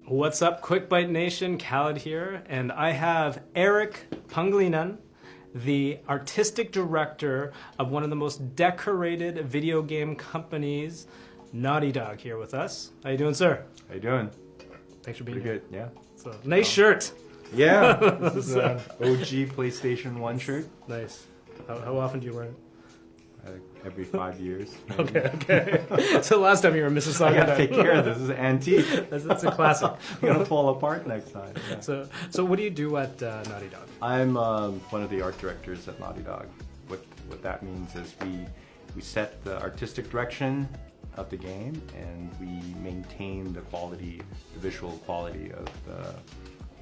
What's up, Quick Bite Nation? Khaled here, and I have Erick Pangilinan, the artistic director of one of the most decorated video game companies, Naughty Dog, here with us. How you doing, sir? How you doing? Thanks for being Pretty here. good, yeah. So, nice shirt. Yeah, this is an OG PlayStation 1 shirt. Nice. How often do you wear it? Every 5 years. Maybe. Okay. So last time you were in Mississauga. I gotta take care of this. This is antique. That's a classic. It's gonna fall apart next time. Yeah. So what do you do at Naughty Dog? I'm one of the art directors at Naughty Dog. What that means is we set the artistic direction of the game, and we maintain the quality, the visual quality of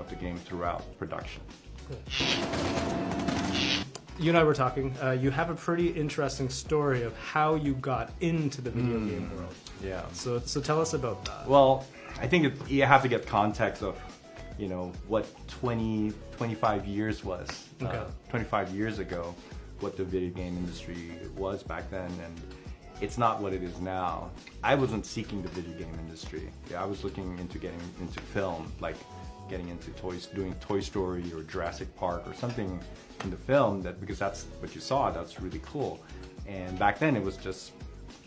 the game throughout production. Cool. You and I were talking. You have a pretty interesting story of how you got into the video game world. Yeah. So tell us about that. Well, I think you have to get context of, what 25 years was. Okay. 25 years ago, what the video game industry was back then, and it's not what it is now. I wasn't seeking the video game industry. Yeah, I was looking into getting into film, like getting into toys, doing Toy Story or Jurassic Park or something in the film, because that's what you saw. That's really cool. And back then it was just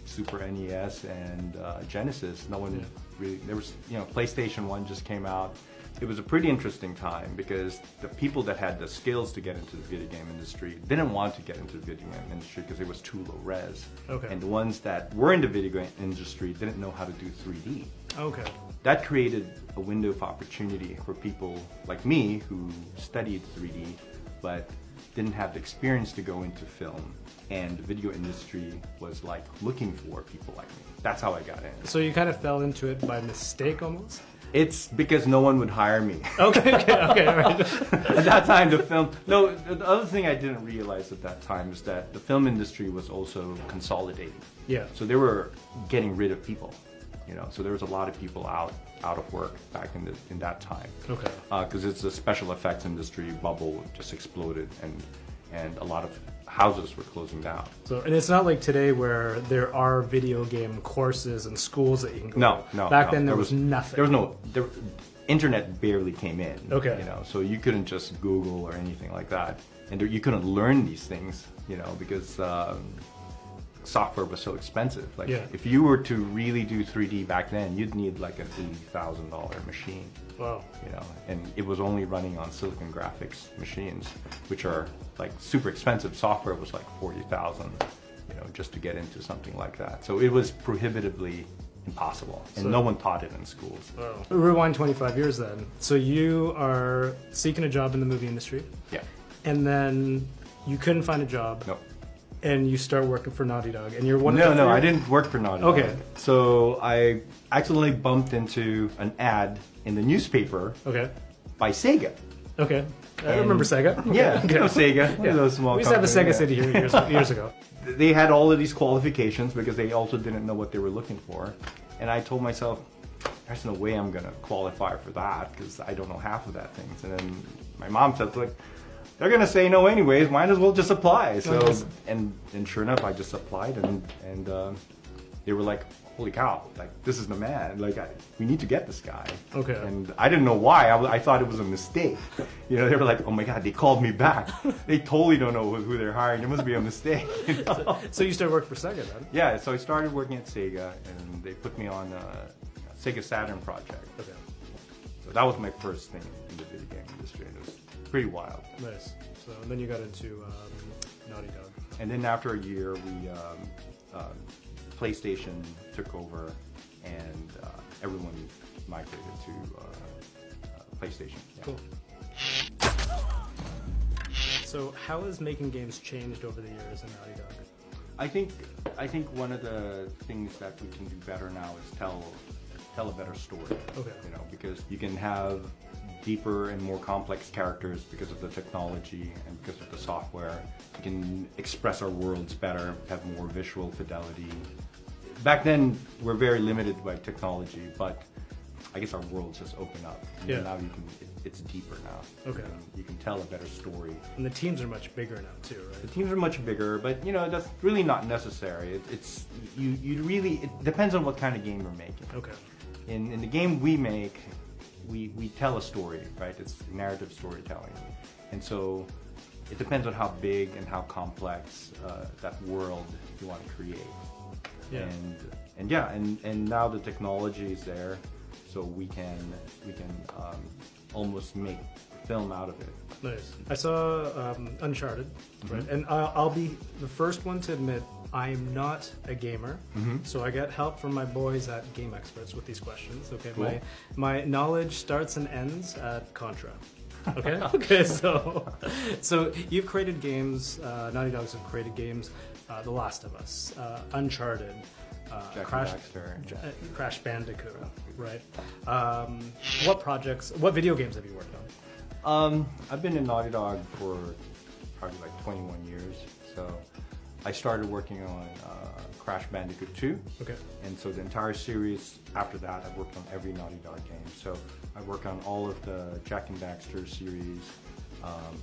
Super NES and Genesis. No one really, there was, PlayStation 1 just came out. It was a pretty interesting time because the people that had the skills to get into the video game industry didn't want to get into the video game industry because it was too low res. Okay. And the ones that were in the video game industry didn't know how to do 3D. Okay. That created a window of opportunity for people like me who studied 3D but didn't have the experience to go into film. And the video industry was like looking for people like me. That's how I got in. So you kind of fell into it by mistake almost? It's because no one would hire me. Okay, all right. At that time, the other thing I didn't realize at that time is that the film industry was also consolidating. Yeah. So they were getting rid of people, so there was a lot of people out of work back in that time. Okay. Because it's the special effects industry bubble just exploded, and a lot of houses were closing down. So, and it's not like today where there are video game courses and schools that you can go to. No. Back then there was nothing. Internet barely came in. Okay. So you couldn't just Google or anything like that, and you couldn't learn these things, because software was so expensive. Like, if you were to really do 3D back then, you'd need like an $80,000 machine. Wow. And it was only running on Silicon Graphics machines, which are like super expensive. Software was like $40,000, just to get into something like that. So it was prohibitively impossible, and no one taught it in schools. Wow. Rewind 25 years then. So you are seeking a job in the movie industry. Yeah. And then you couldn't find a job. No. And you start working for Naughty Dog, and you're one of No, the no, three? I didn't work for Naughty Dog. Okay. So I accidentally bumped into an ad in the newspaper by Sega. Okay. I remember Sega. Okay. Yeah, Sega. One of those small We used to have a Sega companies, City here years ago. They had all of these qualifications because they also didn't know what they were looking for. And I told myself, there's no way I'm going to qualify for that because I don't know half of that things. And then my mom said, like, they're going to say no anyways, might as well just apply. So, and sure enough, I just applied, and they were like, holy cow, like, this is the man. Like, we need to get this guy. Okay. And I didn't know why. I thought it was a mistake. They were like, oh my God, they called me back. They totally don't know who they're hiring. It must be a mistake. So you started working for Sega then? Yeah, so I started working at Sega, and they put me on a Sega Saturn project. Okay. So that was my first thing in the video game industry. It was pretty wild. Nice. So and then you got into Naughty Dog. And then after a year, we PlayStation took over, and everyone migrated to PlayStation. Yeah. Cool. So how has making games changed over the years in Naughty Dog? I think one of the things that we can do better now is tell a better story. Okay. Because you can have deeper and more complex characters because of the technology and because of the software. We can express our worlds better, have more visual fidelity. Back then, we're very limited by technology, but I guess our worlds just open up. Yeah. Now it's deeper now. Okay. You can tell a better story. And the teams are much bigger now too, right? The teams are much bigger, but that's really not necessary. You really, it depends on what kind of game you're making. Okay. In the game we make, we tell a story, right? It's narrative storytelling, and so it depends on how big and how complex that world you want to create. Yeah. And now the technology is there, so we can almost make film out of it. Nice. I saw Uncharted, right? And I'll be the first one to admit I am not a gamer, so I get help from my boys at Game Experts with these questions. Okay, Cool. my knowledge starts and ends at Contra. Okay, okay. So you've created games. Naughty Dogs have created games. The Last of Us, Uncharted, Jak Crash, Daxter. Crash Bandicoot, right? What video games have you worked on? I've been in Naughty Dog for probably like 21 years. So I started working on Crash Bandicoot 2. Okay. And so the entire series, after that, I worked on every Naughty Dog game. So I worked on all of the Jak and Daxter series,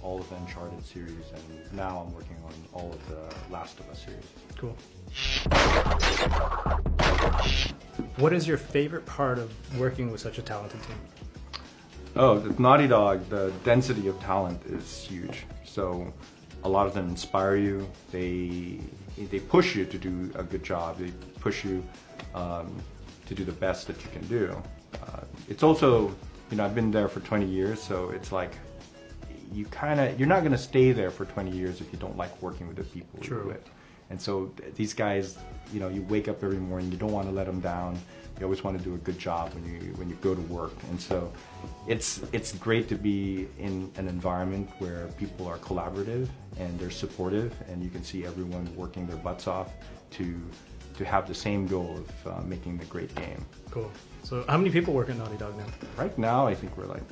all of the Uncharted series, and now I'm working on all of the Last of Us series. Cool. What is your favorite part of working with such a talented team? Oh, with Naughty Dog, the density of talent is huge. So a lot of them inspire you. They push you to do a good job. They push you to do the best that you can do. It's also, I've been there for 20 years, so it's like you're not going to stay there for 20 years if you don't like working with the people you do it. And so these guys, you wake up every morning, you don't want to let them down. You always want to do a good job when you go to work. And so it's great to be in an environment where people are collaborative and they're supportive, and you can see everyone working their butts off to have the same goal of making the great game. Cool. So how many people work at Naughty Dog now? Right now, I think we're like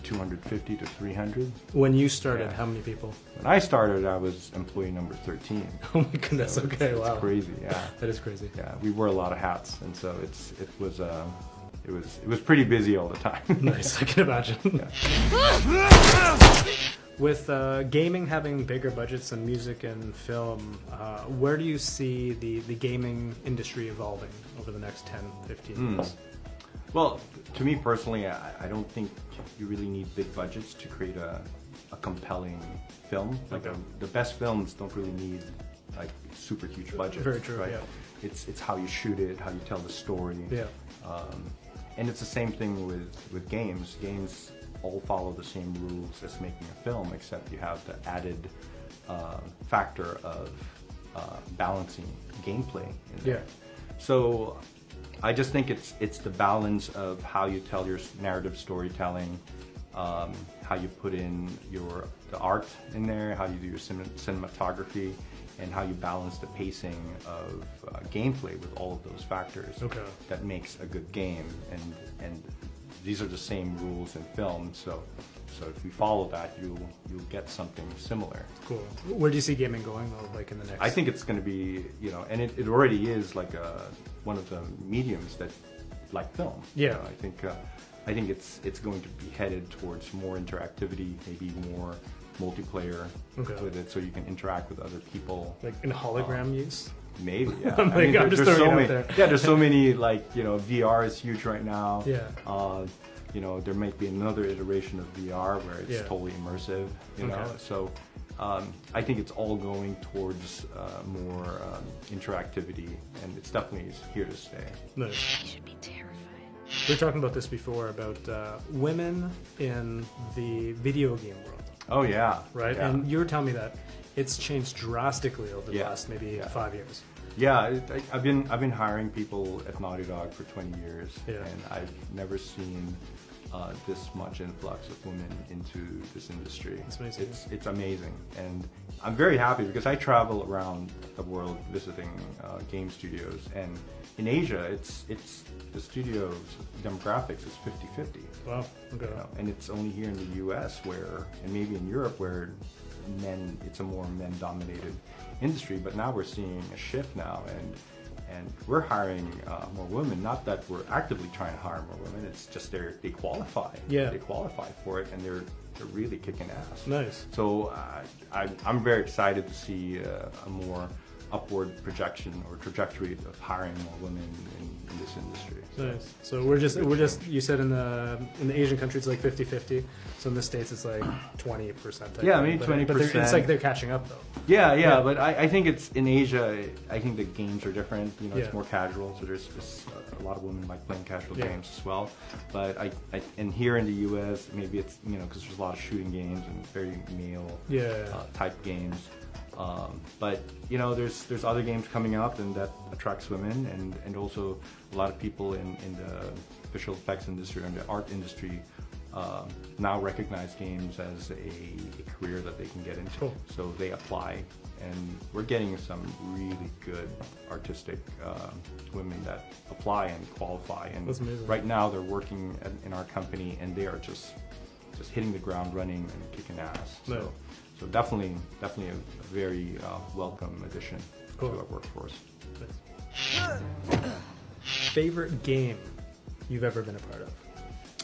250 to 300. When you started, how many people? When I started, I was employee number 13. Oh my goodness, so okay, wow. It's crazy, yeah. That is crazy. Yeah, we wore a lot of hats, and so it was pretty busy all the time. Nice, I can imagine. With gaming having bigger budgets than music and film, where do you see the gaming industry evolving over the next 10, 15 years? Well, to me personally, I don't think you really need big budgets to create a compelling film. Like the best films don't really need like super huge budgets. Very true, right? yeah. It's how you shoot it, how you tell the story. Yeah. And it's the same thing with games. Games all follow the same rules as making a film, except you have the added factor of balancing gameplay in there. So I just think it's the balance of how you tell your narrative storytelling, how you put in the art in there, how you do your cinematography, and how you balance the pacing of gameplay with all of those factors that makes a good game. And these are the same rules in film, so if we follow that, you'll get something similar. Cool. Where do you see gaming going though, like in the next? I think it's going to be, and it already is like one of the mediums that like film. Yeah. I think it's going to be headed towards more interactivity, maybe more multiplayer with it, so you can interact with other people. Like in hologram use? Maybe, yeah. I'm just throwing it out there. Yeah, there's so many, like, VR is huge right now. Yeah. There might be another iteration of VR where it's totally immersive, you know. So I think it's all going towards more interactivity, and it's definitely here to stay. Nice. You should be terrified. We were talking about this before, about women in the video game world. Oh, yeah. Right? Yeah. And you were telling me that it's changed drastically over the last maybe 5 years. Yeah, I've been hiring people at Naughty Dog for 20 years, and I've never seen this much influx of women into this industry. It's amazing. It's amazing, and I'm very happy because I travel around the world visiting game studios, and in Asia, it's the studio's demographics is 50-50. Wow. Okay. And it's only here in the U.S. and maybe in Europe where it's a more men-dominated industry. But now we're seeing a shift now, and we're hiring more women. Not that we're actively trying to hire more women. It's just they qualify. Yeah. They qualify for it, and they're really kicking ass. Nice. So I'm very excited to see a more upward projection or trajectory of hiring more women in this industry. Nice. So we're just you said in the Asian countries like 50-50. So in the States it's like 20%. Yeah, maybe 20%. But it's like they're catching up though. Yeah. But I think it's in Asia. I think the games are different. You know, Yeah. it's more casual. So there's a lot of women like playing casual Yeah. games as well. But and here in the U.S. maybe it's because there's a lot of shooting games and very male type games. But there's other games coming out and that attracts women and also a lot of people in the visual effects industry and the art industry now recognize games as a career that they can get into. Cool. So they apply, and we're getting some really good artistic women that apply and qualify. And That's amazing. right now they're working in our company and they are just hitting the ground running and kicking ass. No. So definitely a very welcome addition Cool. to our workforce. Favorite game you've ever been a part of?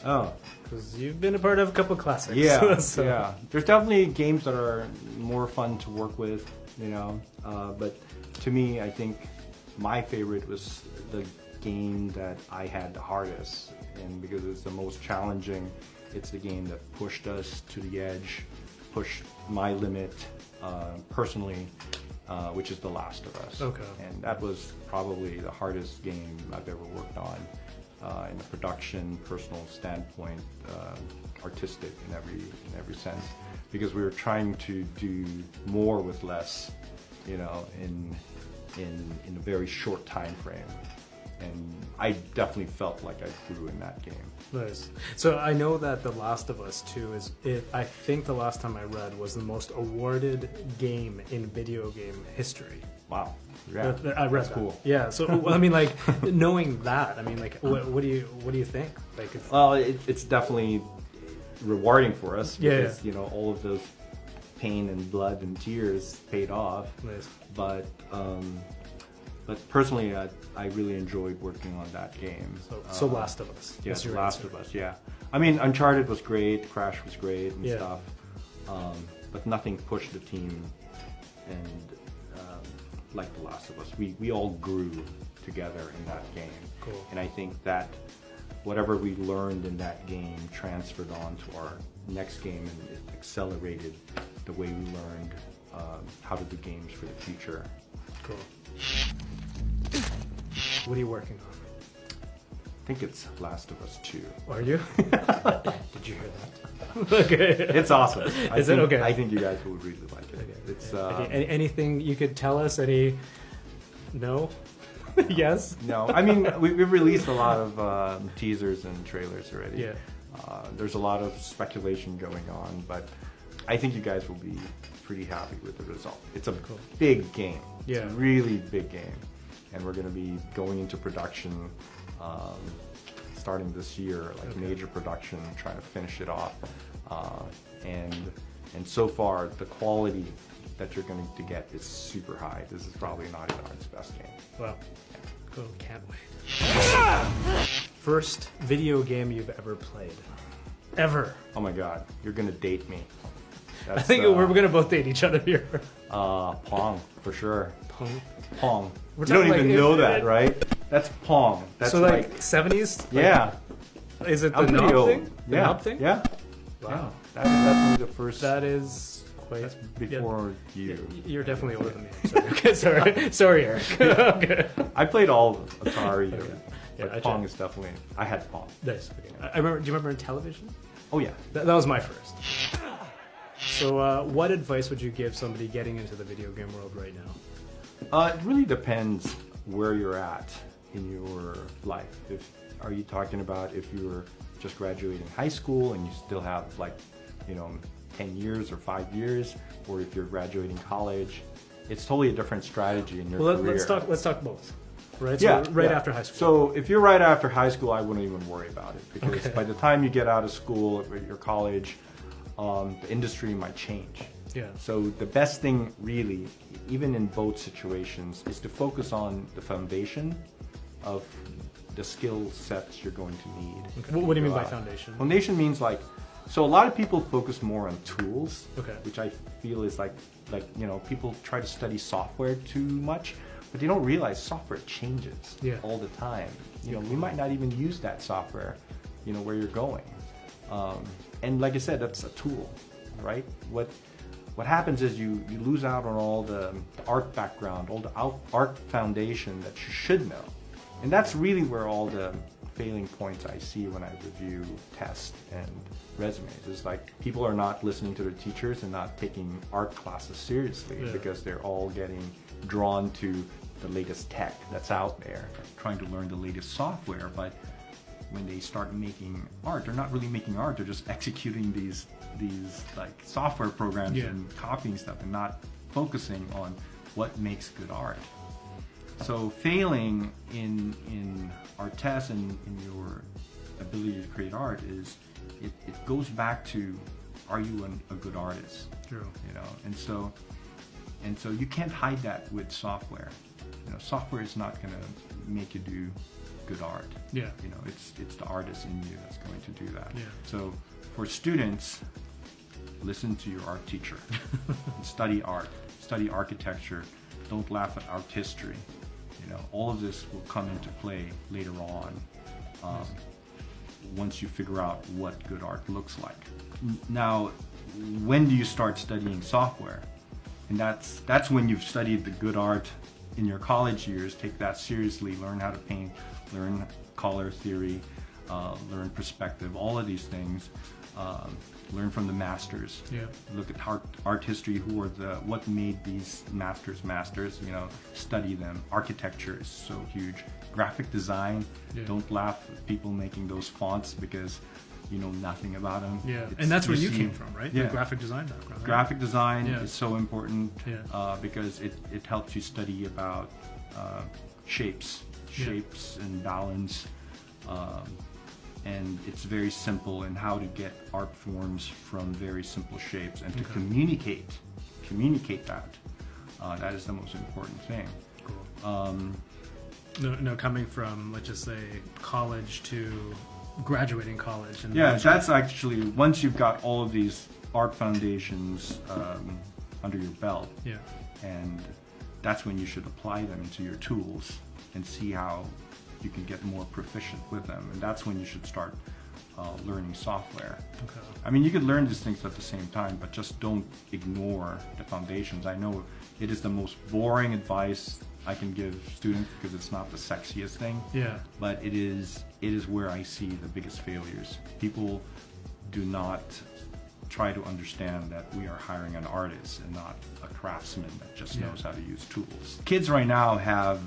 Oh, Because you've been a part of a couple classics. yeah, So- yeah. There's definitely games that are more fun to work with, but to me, I think my favorite was the game that I had the hardest, and because it's the most challenging, it's the game that pushed us to the edge, pushed my limit personally, which is The Last of Us. Okay. And that was probably the hardest game I've ever worked on in a production, personal standpoint, artistic in every sense, because we were trying to do more with less, in a very short time frame. And I definitely felt like I grew in that game. Nice. So I know that The Last of Us 2 I think the last time I read was the most awarded game in video game history. Wow. Yeah. I read That's that. cool. Yeah. So I mean, like knowing that, I mean, like, what do you think? Like, Well, it's definitely rewarding for us because Yeah. all of those pain and blood and tears paid off. nice. But personally, I really enjoyed working on that game. So Last of Us. Yeah, is your Last answer. of Us. Yeah. I mean, Uncharted was great. Crash was great and Yeah. stuff. But nothing pushed the team and like The Last of Us. We all grew together in that game. Cool. And I think that whatever we learned in that game transferred on to our next game, and it accelerated the way we learned how to do games for the future. Cool. What are you working on? I think it's Last of Us 2. Are you? Did you hear that? Okay. It's awesome. Is it okay? I think you guys will really like it. Okay. It's Anything you could tell us? Any? No. Yes. no. I mean, we've released a lot of teasers and trailers already. Yeah. There's a lot of speculation going on, but I think you guys will be pretty happy with the result. It's a big game. Yeah. It's a really big game, and we're going to be going into production starting this year, like major production, trying to finish it off, and so far the quality that you're going to get is super high. This is probably Naughty Dog's best game. Wow. Cool. Can't wait. First video game you've ever played? Ever? Oh my God, you're going to date me. I think we're gonna both date each other here. Pong for sure. Pong. Pong. We're You don't talking even like- know that, right? That's Pong. That's So like 70s? yeah. Is it the I'm pretty knob old. thing? The Yeah. knob thing? Yeah. Wow. Yeah. That's the first. That is quite. That's before Yeah. you. You're definitely older than me. Sorry. Okay, sorry, Eric. Okay. I played all of Atari, Okay. Yeah, but I Pong checked. is definitely. I had Pong. Nice. Okay. I remember. Do you remember in television? Oh yeah. That was my first. So, what advice would you give somebody getting into the video game world right now? It really depends where you're at in your life. Are you talking about if you're just graduating high school and you still have 10 years or 5 years, or if you're graduating college? It's totally a different strategy in your career. Let's talk both. Right. Yeah, So right yeah. after high school. So if you're right after high school, I wouldn't even worry about it, because Okay. by the time you get out of school or your college, the industry might change. Yeah. So the best thing really, even in both situations, is to focus on the foundation of the skill sets you're going to need. Okay. What do you mean by Go out. foundation? Foundation means like So a lot of people focus more on tools, Okay. which I feel is like people try to study software too much, but they don't realize software changes all the time. We might not even use that software, where you're going. And like I said, that's a tool, right? What happens is you lose out on all the art background, all the art foundation that you should know. And that's really where all the failing points I see when I review tests and resumes. Is like people are not listening to their teachers and not taking art classes seriously because they're all getting drawn to the latest tech that's out there, trying to learn the latest software. But when they start making art, they're not really making art, they're just executing these like software programs and copying stuff and not focusing on what makes good art. So failing in art tests and in your ability to create art it goes back to, are you a good artist? True. And so you can't hide that with software. Software is not going to make you do good art. Yeah. It's the artist in you that's going to do that. Yeah. So for students, listen to your art teacher. Study art, study architecture. Don't laugh at art history. All of this will come into play later on once you figure out what good art looks like. Now, when do you start studying software? And that's when you've studied the good art in your college years. Take that seriously, learn how to paint, learn color theory, learn perspective, all of these things. Learn from the masters. Yeah. Look at art history. What made these masters? Study them. Architecture is so huge. Graphic design. Yeah. Don't laugh at people making those fonts because you know nothing about them. Yeah, and that's where you came from, right? Yeah. The graphic design background. Right? Graphic design is so important because it helps you study about shapes and balance. And it's very simple in how to get art forms from very simple shapes and to communicate that. That is the most important thing. Cool. Coming from, let's just say, college to graduating college. And that's actually, once you've got all of these art foundations under your belt, and that's when you should apply them to your tools and see how you can get more proficient with them, and that's when you should start learning software. Okay. I mean, you could learn these things at the same time, but just don't ignore the foundations. I know it is the most boring advice I can give students because it's not the sexiest thing. Yeah. But it is where I see the biggest failures. People do not try to understand that we are hiring an artist and not a craftsman that just knows how to use tools. Kids right now have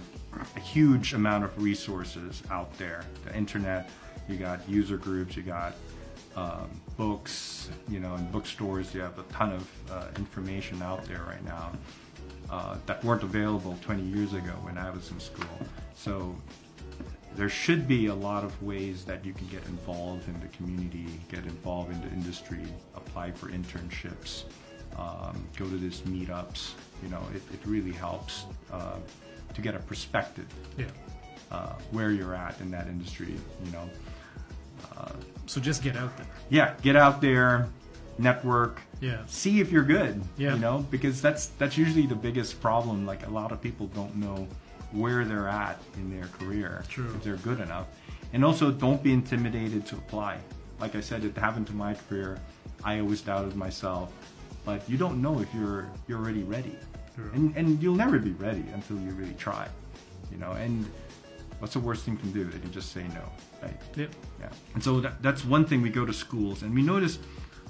a huge amount of resources out there. The internet, you got user groups, you got books, in bookstores, you have a ton of information out there right now that weren't available 20 years ago when I was in school. So there should be a lot of ways that you can get involved in the community, get involved in the industry, apply for internships, go to these meetups. It really helps to get a perspective where you're at in that industry. So just get out there. Yeah, get out there, network. Yeah. See if you're good. Yeah. Because that's usually the biggest problem. Like, a lot of people don't know where they're at in their career. True. If they're good enough. And also, don't be intimidated to apply. Like I said, it happened to my career. I always doubted myself, but you don't know if you're already ready. Sure. And you'll never be ready until you really try. And what's the worst thing you can do? They can just say no, right? Yep. Yeah. And so that's one thing. We go to schools and we notice,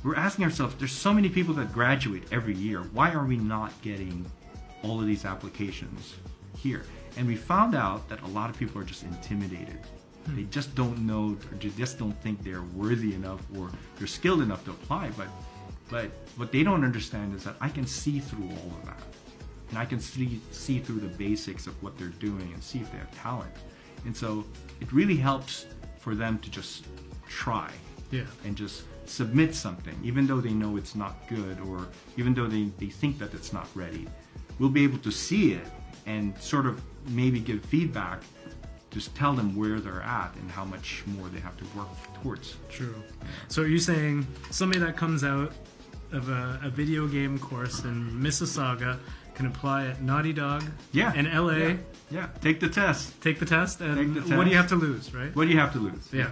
we're asking ourselves, there's so many people that graduate every year. Why are we not getting all of these applications here? And we found out that a lot of people are just intimidated. They just don't know, or they just don't think they're worthy enough or they're skilled enough to apply. But what they don't understand is that I can see through all of that. And I can see through the basics of what they're doing and see if they have talent. And so it really helps for them to just try and just submit something, even though they know it's not good, or even though they think that it's not ready. We'll be able to see it and sort of maybe give feedback just tell them where they're at and how much more they have to work towards. True. So are you saying somebody that comes out of a video game course in Mississauga can apply at Naughty Dog in LA? Yeah, take the test. Take the test, and Take the test. what do you have to lose, right? What do you have to lose? Yeah.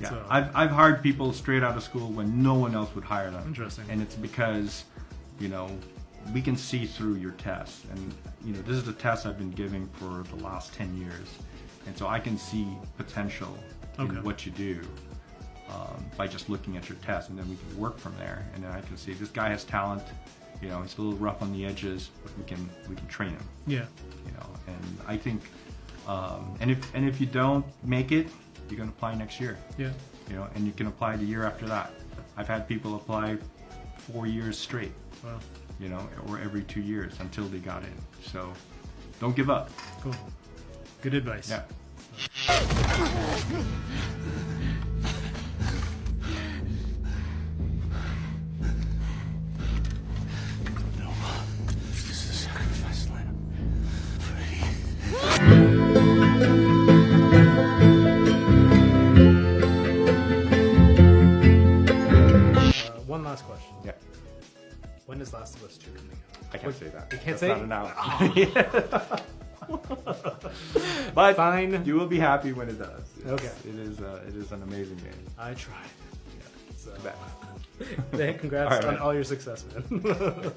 Yeah, So- I've hired people straight out of school when no one else would hire them. Interesting. And it's because, we can see through your tests. And, this is the test I've been giving for the last 10 years. And so I can see potential in what you do by just looking at your test. And then we can work from there. And then I can see this guy has talent. He's a little rough on the edges, but we can train him. Yeah. And I think, and if you don't make it, you're going to apply next year. Yeah. And you can apply the year after that. I've had people apply 4 years straight. Wow. Or every 2 years until they got in. So don't give up. Cool. Good advice. Yeah. This is a sacrifice lamb. One last question. Yeah. When is Last of Us 2 coming out? I can't say that. You can't That's say? not but Fine. you will be happy when it does. Okay. It is an amazing game. I tried. So, Bad. congrats All right. on all your success, man.